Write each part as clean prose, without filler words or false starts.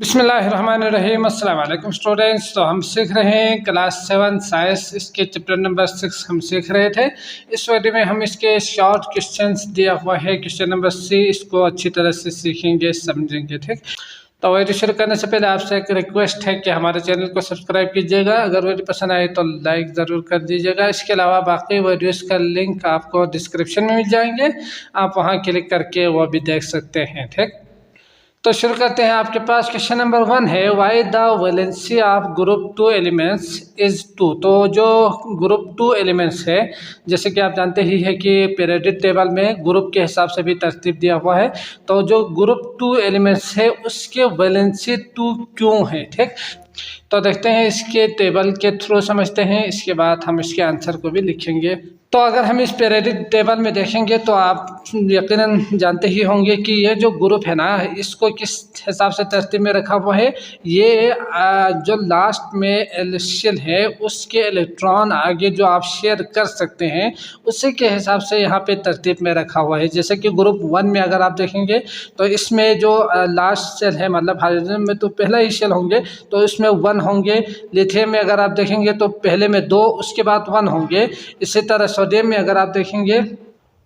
बिस्मिल्लाहिर्रहमानिर्रहीम। अस्सलाम वालेकुम स्टूडेंट्स। तो हम सीख रहे हैं क्लास 7 साइंस, इसके चैप्टर नंबर 6 हम सीख रहे थे। इस वीडियो में हम इसके शॉर्ट क्वेश्चंस दिया हुआ है क्वेश्चन नंबर सी, इसको अच्छी तरह से सीखेंगे, समझेंगे। ठीक, तो वीडियो शुरू करने से पहले आपसे एक रिक्वेस्ट है कि हमारे चैनल को सब्सक्राइब कीजिएगा। अगर वीडियो पसंद आए तो लाइक ज़रूर कर दीजिएगा। इसके अलावा बाकी वीडियोस का लिंक आपको डिस्क्रिप्शन में मिल जाएंगे, आप वहां क्लिक करके वो भी देख सकते हैं। ठीक, तो शुरू करते हैं। आपके पास क्वेश्चन नंबर 1 है, why the valency of group 2 elements is 2। तो जो ग्रुप 2 एलिमेंट्स है, जैसे कि आप जानते ही है कि पीरियोडिक टेबल में ग्रुप के हिसाब से भी तरतीब दिया हुआ है। तो जो ग्रुप 2 एलिमेंट्स है उसके वैलेंसी 2 क्यों है? ठीक, तो देखते हैं, इसके टेबल के थ्रू समझते हैं, इसके बाद हम इसके आंसर को भी लिखेंगे। तो अगर हम इस पीरियोडिक टेबल में देखेंगे तो आप यकीनन जानते ही होंगे कि ये जो ग्रुप है ना, इसको किस हिसाब से तरतीब में रखा हुआ है। ये जो लास्ट में एलिसियल है उसके इलेक्ट्रॉन आगे जो आप शेयर कर सकते हैं उसी के हिसाब से यहाँ पे तरतीब में रखा हुआ है। जैसे कि ग्रुप 1 में अगर आप देखेंगे तो इसमें जो लास्ट शेल है, मतलब हाइड्रोजन में तो पहला ही शेल होंगे तो इसमें 1 होंगे। लिथियम में अगर आप देखेंगे तो पहले में 2, उसके बाद 1 होंगे। इसी तरह सोडियम में अगर आप देखेंगे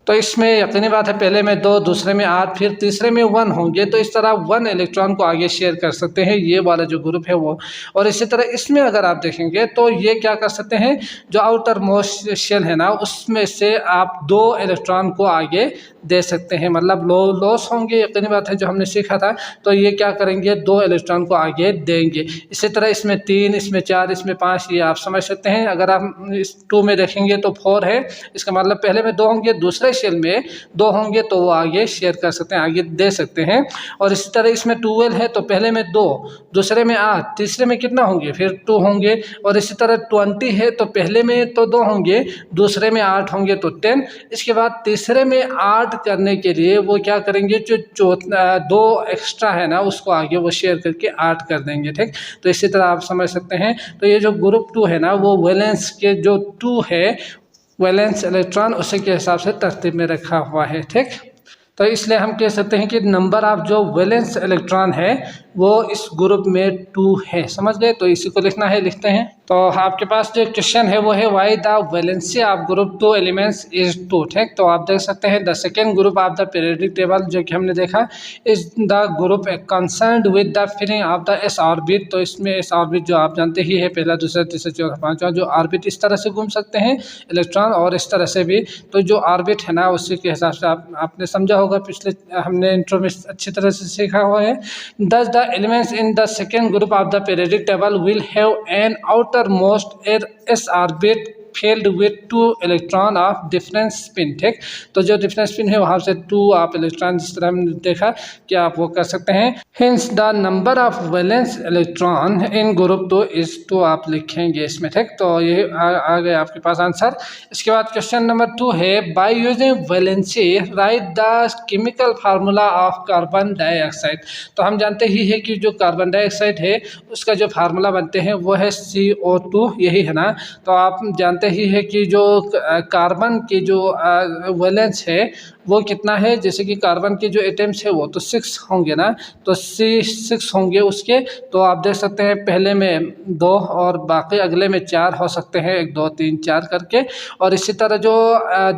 तो इसमें यकीनी बात है पहले में 2, दूसरे में 8, फिर तीसरे में 1 होंगे। तो इस तरह 1 इलेक्ट्रॉन को आगे शेयर कर सकते हैं, ये वाला जो ग्रुप है वो। और इसी तरह इसमें अगर आप देखेंगे तो ये क्या कर सकते हैं, जो आउटर मोस्ट शेल है ना उसमें से आप 2 इलेक्ट्रॉन को आगे दे सकते हैं, मतलब लॉस होंगे, यकीनी बात है जो हमने सीखा था। तो ये क्या करेंगे, 2 इलेक्ट्रॉन को आगे देंगे। इसी तरह इसमें 3, इसमें 4, इसमें 5, ये आप समझ सकते हैं। अगर आप इस 2 में देखेंगे तो 4 है, इसका मतलब पहले में 2 होंगे, दूसरे शेल में 2 होंगे तो वो आगे शेयर कर सकते हैं, आगे दे सकते हैं। और इसी तरह इसमें 12 है तो पहले में 2, दूसरे में 8, तीसरे में कितना होंगे, फिर 2 होंगे। और इसी तरह 20 है तो पहले में तो 2 होंगे, दूसरे में 8 होंगे तो 10। इसके बाद तीसरे में 8 करने के लिए वो क्या करेंगे, जो 2 एक्स्ट्रा है ना उसको आगे वो शेयर करके 8 कर देंगे। ठीक, तो इसी तरह आप समझ सकते हैं। तो ये जो ग्रुप 2 है ना वो वैलेंस के जो 2 है, वैलेंस इलेक्ट्रॉन, उसी के हिसाब से तरतीब में रखा हुआ है। ठीक, तो इसलिए हम कह सकते हैं कि नंबर ऑफ जो वैलेंस इलेक्ट्रॉन है वो इस ग्रुप में 2 है। समझ गए? तो इसी को लिखना है, लिखते हैं। तो आपके पास जो क्वेश्चन है वो है, why the valency of group 2 elements is 2। ठीक, तो आप देख सकते हैं the second group of the periodic table जो कि हमने देखा, is the group concerned with the filling of the s orbit. तो इसमें एस ऑर्बिट जो आप जानते ही है, पहला, दूसरा, तीसरा, चौथा, पांचवा, जो ऑर्बिट इस तरह से घूम सकते हैं इलेक्ट्रॉन, और इस तरह से भी। तो जो ऑर्बिट है ना उसी के हिसाब से आपने समझा होगा, पिछले हमने इंट्रो में अच्छी तरह से सीखा हुआ है। दस the elements in the second group of the periodic table will have an outermost s orbit filled with 2 electron of different spin। ठीक, तो जो डिफरेंट स्पिन है वहाँ से 2 आप इलेक्ट्रॉन, जिस तरह हमने देखा कि आप वो कर सकते हैं। Hence the number of valence electron in group 2 is 2 आप लिखेंगे इसमें। ठीक, तो ये आ गए आपके पास आंसर। इसके बाद क्वेश्चन नंबर 2 है, by using valency write the chemical formula of carbon dioxide. तो हम जानते ही है कि जो कार्बन डाइऑक्साइड है उसका जो फार्मूला बनते हैं वो है CO2, यही है ना। तो आप जानते ही है कि जो कार्बन की जो वैलेंस है वो कितना है। जैसे कि कार्बन के जो एटम्स है वो तो 6 होंगे ना, तो C6 होंगे उसके। तो आप देख सकते हैं पहले में 2 और बाकी अगले में 4 हो सकते हैं, 1 2 3 4 करके। और इसी तरह जो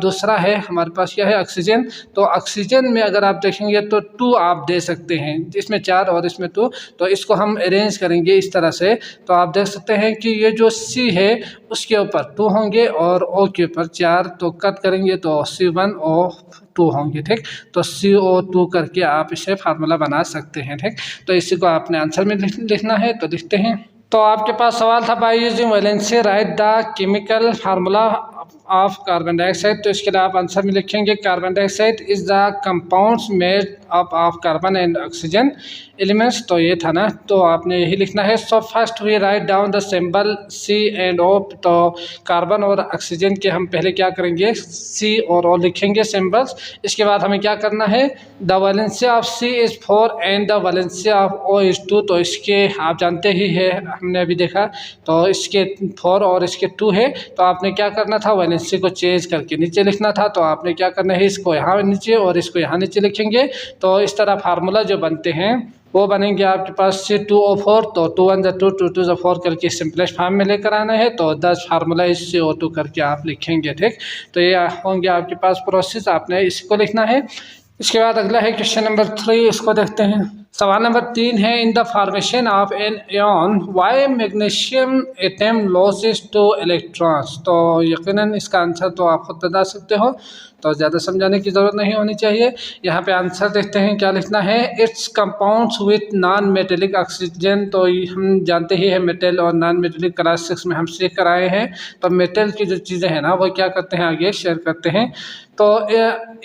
दूसरा है हमारे पास क्या है, ऑक्सीजन। तो ऑक्सीजन में अगर आप देखेंगे तो 2 आप दे सकते हैं, इसमें 4 और इसमें 2। तो इसको हम अरेंज करेंगे इस तरह से। तो आप देख सकते हैं कि ये जो C है उसके ऊपर 2 होंगे और O के ऊपर 4, तो कट करेंगे तो C1O2 होंगे। ठीक, तो CO2 करके आप इसे फार्मूला बना सकते हैं। ठीक, तो इसी को आपने आंसर में लिखना है, तो लिखते हैं। तो आपके पास सवाल था, by using valency write the chemical formula of carbon dioxide. तो इसके लिए आप आंसर में लिखेंगे, carbon dioxide is the compounds made up of carbon and oxygen elements. तो ये था ना, तो आपने यही लिखना है। So first we write down the symbol C and O। तो कार्बन और ऑक्सीजन के हम पहले क्या करेंगे, C और O लिखेंगे सिंबल्स। इसके बाद हमें क्या करना है, the valency of C is 4 and the valency of O is 2। तो इसके आप जानते ही है, हमने अभी देखा, तो इसके 4 और इसके 2 है। तो आपने क्या करना था, वैलेंसी को चेंज करके नीचे लिखना था। तो आपने क्या करना है, इसको यहाँ नीचे और इसको यहाँ नीचे लिखेंगे। तो इस तरह फार्मूला जो बनते हैं वो बनेंगे आपके पास C2O4, तो 2 1 2 2 2 4 करके सिंपलेस्ट फॉर्म में लेकर आना है, तो 10 फार्मूला इससे O2 करके आप लिखेंगे। ठीक, तो ये होंगे आपके पास प्रोसेस, आपने इसको लिखना है। इसके बाद अगला है क्वेश्चन नंबर 3, इसको देखते हैं। सवाल नंबर 3 है, in the formation of an ion why magnesium atom loses two electrons. तो यकीनन इसका आंसर तो आप खुद बता सकते हो, तो ज़्यादा समझाने की ज़रूरत नहीं होनी चाहिए। यहाँ पे आंसर देखते हैं क्या लिखना है। It's compounds with non metallic oxygen. तो हम जानते ही है मेटल और नॉन मेटेलिक क्लास 6 में हम सीख कर आए हैं। तो मेटल की जो चीज़ें हैं ना वो क्या करते हैं, आगे शेयर करते हैं। तो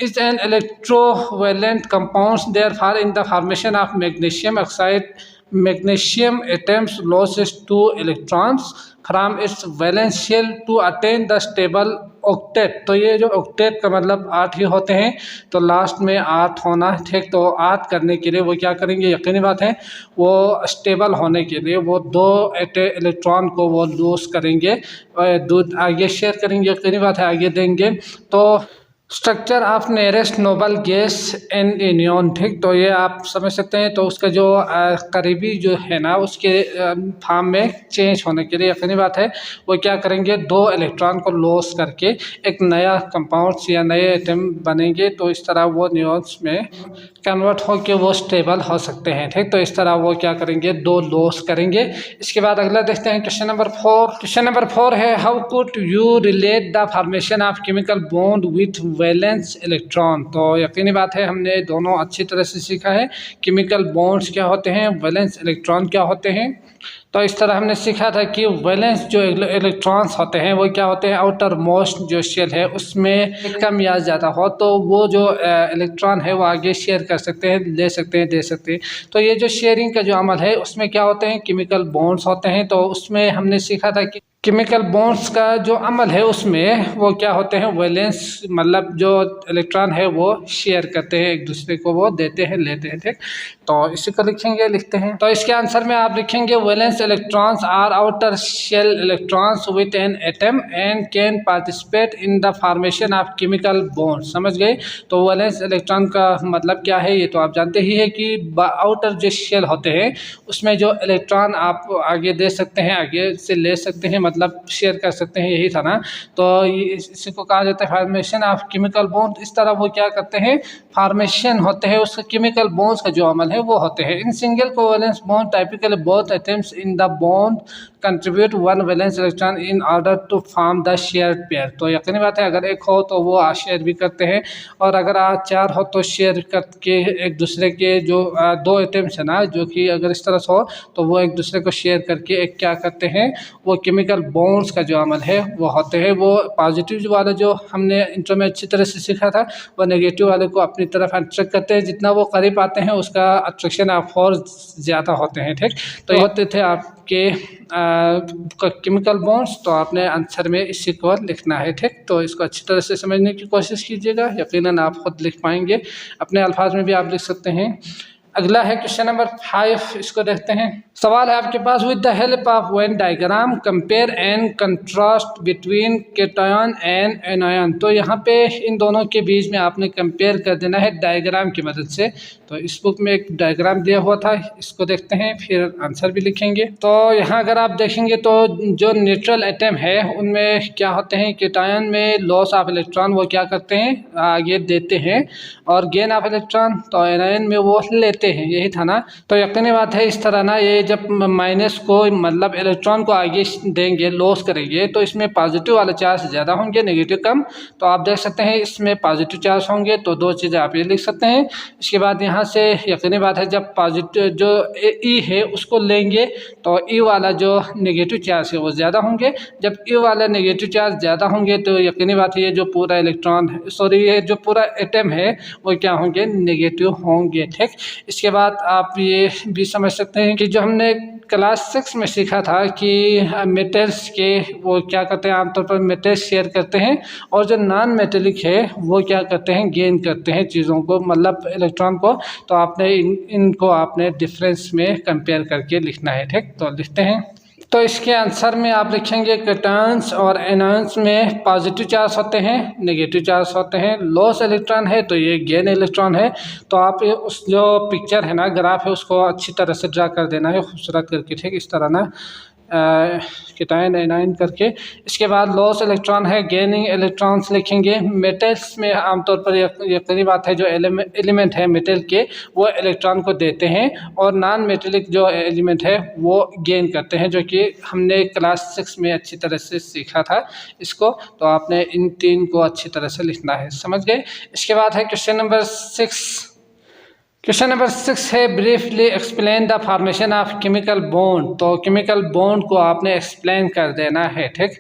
is an electrovalent compounds there for in the formation of magnesium oxide magnesium atoms loses 2 electrons from its valence shell to attain the stable octet। तो ये जो octet का मतलब 8 ही होते हैं, तो लास्ट में 8 होना। ठीक, तो 8 करने के लिए वो क्या करेंगे, यकीनी बात है वो स्टेबल होने के लिए वो 2 इलेक्ट्रॉन को वो लूज करेंगे, दूध आगे शेयर करेंगे, यकीनी बात है आगे देंगे। तो structure of nearest noble gas and anion. ठीक, तो ये आप समझ सकते हैं। तो उसका जो करीबी जो है ना उसके फॉर्म में चेंज होने के लिए यकीनी बात है वो क्या करेंगे, 2 इलेक्ट्रॉन को लॉस करके एक नया कंपाउंड्स या नए एटम बनेंगे। तो इस तरह वो न्यूट्रॉन्स में कन्वर्ट होकर वो स्टेबल हो सकते हैं। ठीक, तो इस तरह वो क्या करेंगे, 2 लॉस करेंगे। इसके बाद अगला देखते हैं क्वेश्चन नंबर 4। क्वेश्चन नंबर 4 है, how could you relate the formation of chemical bond with valence electron. तो यकीनी बात है हमने दोनों अच्छी तरह से सीखा है, केमिकल बॉन्ड्स क्या होते हैं, वैलेंस इलेक्ट्रॉन क्या होते हैं। तो इस तरह हमने सीखा था कि वैलेंस जो इलेक्ट्रॉन्स होते हैं वो क्या होते हैं, आउटर मोस्ट जो शेल है उसमें कम या ज़्यादा हो तो वो जो इलेक्ट्रॉन है वो आगे शेयर कर सकते हैं, ले सकते हैं, दे सकते हैं। तो ये जो शेयरिंग का जो अमल है उसमें क्या होते हैं, केमिकल बॉन्ड्स होते हैं। तो उसमें हमने सीखा था कि केमिकल बॉन्ड्स का जो अमल है उसमें वो क्या होते हैं, वैलेंस मतलब जो इलेक्ट्रॉन है वो शेयर करते हैं, एक दूसरे को वो देते हैं, लेते हैं। ठीक, तो इसी को लिखेंगे, लिखते हैं। तो इसके आंसर में आप लिखेंगे valence electrons are outer shell electrons with an atom and can participate in the formation of chemical bond. समझ गए। तो वैलेंस इलेक्ट्रॉन का मतलब क्या है ये तो आप जानते ही है कि आउटर जो शेल होते हैं उसमें जो इलेक्ट्रॉन आप आगे दे सकते हैं, आगे से ले सकते हैं, मतलब शेयर कर सकते हैं, यही था ना। तो इसी को कहा जाता है फॉर्मेशन ऑफ केमिकल बॉन्ड। इस तरह वो क्या करते हैं, फॉर्मेशन होते हैं उसका केमिकल बॉन्ड्स का जो अमल है वो होते हैं। In single covalence bond typically both atoms in the bond contribute 1 valence electron in order to form the share pair. तो यकीनी बात है अगर एक हो तो वो शेयर भी करते हैं, और अगर 4 हो तो शेयर करके एक दूसरे के जो 2 एटम्स है ना, जो कि अगर इस तरह से हो तो वो एक दूसरे को शेयर करके एक क्या करते हैं, वो केमिकल बॉन्ड्स का जो अमल है वो होते हैं। वो पॉजिटिव वाला जो हमने इंट्रो में अच्छी तरह से सीखा था वो नेगेटिव वाले को अपनी तरफ अट्रैक्ट करते हैं, जितना वो करीब आते हैं उसका अट्रैक्शन ऑफ और ज़्यादा होते हैं। ठीक, तो होते थे आपके केमिकल बॉन्ड्स। तो आपने आंसर में इसी को लिखना है। ठीक, तो इसको अच्छी तरह से समझने की कोशिश कीजिएगा, यकीनन आप खुद लिख पाएंगे, अपने अल्फाज में भी आप लिख सकते हैं। अगला है क्वेश्चन नंबर 5, इसको देखते हैं। सवाल है आपके पास, with the help of Venn diagram compare and contrast between cation and anion. तो यहाँ पे इन दोनों के बीच में आपने कंपेयर कर देना है डायग्राम की मदद से। तो इस बुक में एक डायग्राम दिया हुआ था, इसको देखते हैं फिर आंसर भी लिखेंगे। तो यहाँ अगर आप देखेंगे तो जो न्यूट्रल एटम है उनमें क्या होते हैं, केटायन में लॉस ऑफ इलेक्ट्रॉन वो क्या करते हैं, आगे देते हैं, और गेन ऑफ इलेक्ट्रॉन तो एनायन में वो लेते हैं, यही था ना। तो यकीनी बात है इस तरह ना, ये जब माइनस को मतलब इलेक्ट्रॉन को आगे देंगे, लॉस करेंगे, तो इसमें पॉजिटिव वाले चार्ज ज़्यादा होंगे, नेगेटिव कम। तो आप देख सकते हैं इसमें पॉजिटिव चार्ज होंगे, तो 2 चीज़ें आप ये लिख सकते हैं। इसके बाद यहाँ से यकीनी बात है जब पॉजिटिव जो ई है उसको लेंगे तो ई वाला जो नेगेटिव चार्ज है वो ज़्यादा होंगे। जब ई वाला नेगेटिव चार्ज ज़्यादा होंगे तो यकीनी बात है ये जो पूरा इलेक्ट्रॉन है, सॉरी ये जो पूरा एटम है वो क्या होंगे, नेगेटिव होंगे। ठीक, इसके बाद आप ये भी समझ सकते हैं कि जो हमने क्लास 6 में सीखा था कि मेटल्स के वो क्या करते हैं, आमतौर पर मेटल्स शेयर करते हैं, और जो नॉन मेटेलिक है वो क्या करते हैं, गेन करते हैं चीज़ों को, मतलब इलेक्ट्रॉन को। तो आपने इनको आपने डिफरेंस में कंपेयर करके लिखना है। ठीक, तो लिखते हैं। तो इसके आंसर में आप लिखेंगे कैटायंस और एनायंस में पॉजिटिव चार्ज होते हैं, नेगेटिव चार्ज होते हैं। लॉस इलेक्ट्रॉन है तो ये गेन इलेक्ट्रॉन है। तो आप उस जो पिक्चर है ना, ग्राफ है, उसको अच्छी तरह से ड्रा कर देना है खूबसूरत करके, ठीक इस तरह ना, कैटायन एनायन करके। इसके बाद लॉस इलेक्ट्रॉन है, गेनिंग इलेक्ट्रॉन्स लिखेंगे। मेटल्स में आमतौर पर यकीनी बात है जो एलिमेंट है मेटल के वो इलेक्ट्रॉन को देते हैं, और नॉन मेटेलिक जो एलिमेंट है वो गेन करते हैं, जो कि हमने क्लास 6 में अच्छी तरह से सीखा था इसको। तो आपने इन तीन को अच्छी तरह से लिखना है, समझ गए। इसके बाद है क्वेश्चन नंबर 6। क्वेश्चन नंबर 6 है briefly explain the formation of chemical bond. तो केमिकल बॉन्ड को आपने एक्सप्लेन कर देना है, ठीक।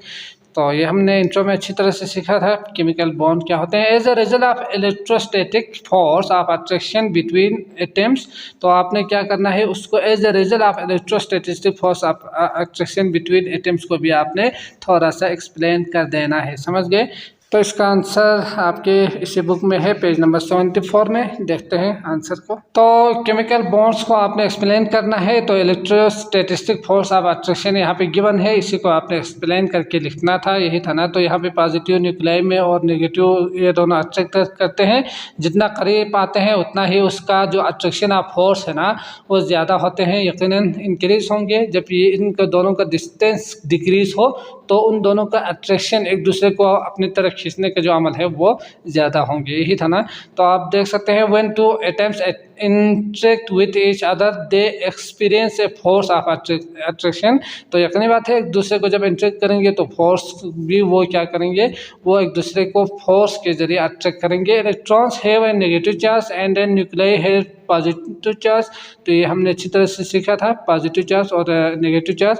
तो ये हमने इंट्रो में अच्छी तरह से सीखा था केमिकल बॉन्ड क्या होते हैं। As a result of electrostatic force of attraction between atoms. तो आपने क्या करना है उसको as a result of electrostatic force of attraction between atoms को भी आपने थोड़ा सा एक्सप्लेन कर देना है, समझ गए। तो इसका आंसर आपके इसी बुक में है, पेज नंबर 74 में। देखते हैं आंसर को। तो केमिकल बॉन्ड्स को आपने एक्सप्लेन करना है, तो इलेक्ट्रोस्टैटिक फोर्स ऑफ अट्रैक्शन यहाँ पे गिवन है, इसी को आपने एक्सप्लेन करके लिखना था, यही था ना। तो यहाँ पे पॉजिटिव न्यूक्लियाई में और नेगेटिव ये दोनों अट्रैक्ट करते हैं, जितना करीब आते हैं उतना ही उसका जो अट्रैक्शन ऑफ फोर्स है ना वो ज़्यादा होते हैं, यकीनन इंक्रीज होंगे। जब ये इनका दोनों का डिस्टेंस डिक्रीज हो तो उन दोनों का अट्रैक्शन एक दूसरे को अपनी तरफ खींचने का जो अमल है वो ज़्यादा होंगे, यही था ना। तो आप देख सकते हैं when two atoms interact with each other they experience a force of attraction. तो यकीनी बात है एक दूसरे को जब इंटरेक्ट करेंगे तो फोर्स भी वो क्या करेंगे, वो एक दूसरे को फोर्स के जरिए अट्रैक्ट करेंगे। Electrons have a negative charge and A nuclei have positive charge. तो ये हमने अच्छी तरह से सीखा था, पॉजिटिव चार्ज और negative charge.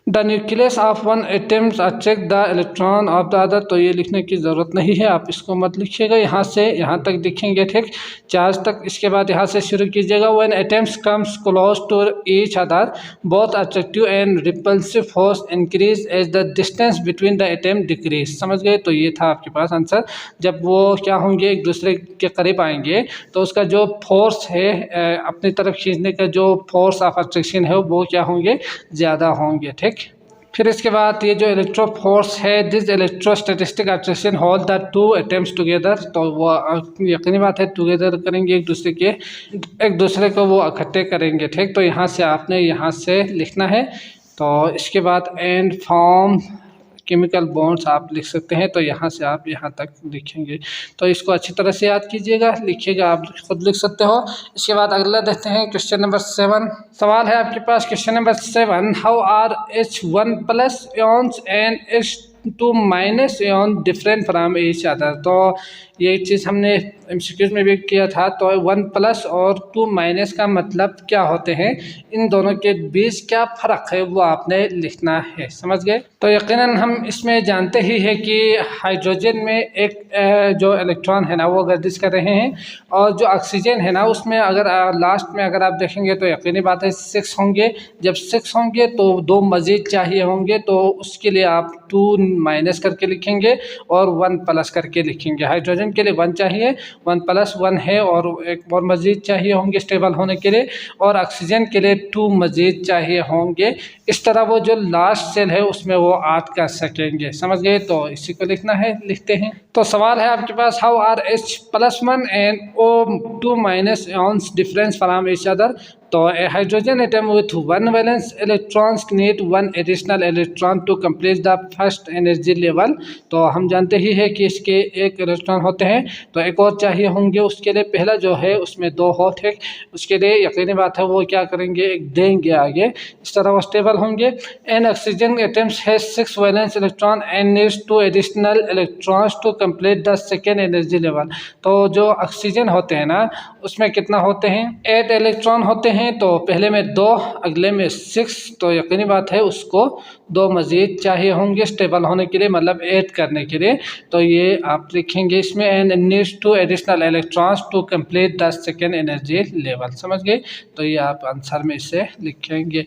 The nucleus of one atoms attract the electron of the other. तो ये लिखने की ज़रूरत नहीं है, आप इसको मत लिखिएगा, यहाँ से यहाँ तक दिखेंगे, ठीक, चार्ज तक। इसके बाद यहाँ से शुरू कीजिएगा। When atoms comes close to each other both attractive and repulsive force increase as the distance between the atom decrease. समझ गए। तो ये था आपके पास आंसर। जब वो क्या होंगे एक दूसरे के करीब आएंगे तो उसका जो फोर्स है अपनी तरफ खींचने का जो फोर्स ऑफ अट्रैक्शन है वो क्या होंगे, ज़्यादा होंगे, ठीक। फिर इसके बाद ये जो इलेक्ट्रो फोर्स है, this electrostatic attraction hold the two atoms together. तो वो यकीनी बात है टुगेदर करेंगे, एक दूसरे को वो इकट्ठे करेंगे, ठीक। तो यहाँ से आपने यहाँ से लिखना है। तो इसके बाद एंड फॉर्म केमिकल बॉन्ड्स आप लिख सकते हैं। तो यहाँ से आप यहाँ तक लिखेंगे। तो इसको अच्छी तरह से याद कीजिएगा, लिखिएगा, आप खुद लिख सकते हो। इसके बाद अगला देखते हैं क्वेश्चन नंबर 7। सवाल है आपके पास question number 7, how are H1+ ions and H2- ion different from each other. तो ये चीज़ हमने MCQs में भी किया था। तो 1+ और 2- का मतलब क्या होते हैं, इन दोनों के बीच क्या फ़र्क है वो आपने लिखना है, समझ गए। तो यकीनन हम इसमें जानते ही है कि हाइड्रोजन में एक जो इलेक्ट्रॉन है ना वो गर्दिश कर रहे हैं, और जो ऑक्सीजन है ना उसमें अगर लास्ट में अगर आप देखेंगे तो यकीनी बात है 6 होंगे। जब 6 होंगे तो 2 मज़ीद चाहिए होंगे, तो उसके लिए आप 2- करके लिखेंगे और 1+ करके लिखेंगे। हाइड्रोजन के लिए 1 चाहिए, 1+1 है, और एक और मज़ीद चाहिए होंगे स्टेबल होने के लिए, और ऑक्सीजन के लिए 2 मज़ीद चाहिए होंगे। इस तरह वो जो लास्ट सेल है उसमें वो ऐड कर सकेंगे, समझ गए। तो इसी को लिखना है, लिखते हैं। तो सवाल है आपके पास, how are H+1 and O2- ions difference from each other. तो a hydrogen atom with 1 valence electrons need 1 additional electron to complete the first energy level। तो हम जानते ही है कि इसके एक इलेक्ट्रॉन होते हैं, तो एक और चाहिए होंगे उसके लिए। पहला जो है उसमें 2 हो, ठीक। उसके लिए यकीनी बात है वो क्या करेंगे, एक देंगे आगे, इस तरह वो स्टेबल होंगे। An oxygen atoms has 6 valence electron and needs 2 additional electrons to complete the second energy level. तो जो ऑक्सीजन होते हैं ना उसमें कितना होते हैं, 8 इलेक्ट्रॉन होते हैं। तो पहले में 2, अगले में 6। तो यकीनी बात है उसको 2 मज़ीद चाहिए होंगे स्टेबल होने के लिए, मतलब ऐड करने के लिए। तो ये आप लिखेंगे इसमें, and needs 2 additional electrons to complete the second energy level, समझ गए। तो ये आप आंसर में इसे लिखेंगे।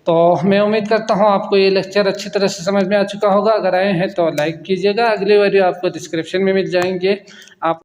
तो मैं उम्मीद करता हूँ आपको ये लेक्चर अच्छी तरह से समझ में आ चुका होगा। अगर आए हैं तो लाइक कीजिएगा। अगली वीडियो आपको डिस्क्रिप्शन में मिल जाएंगे। आप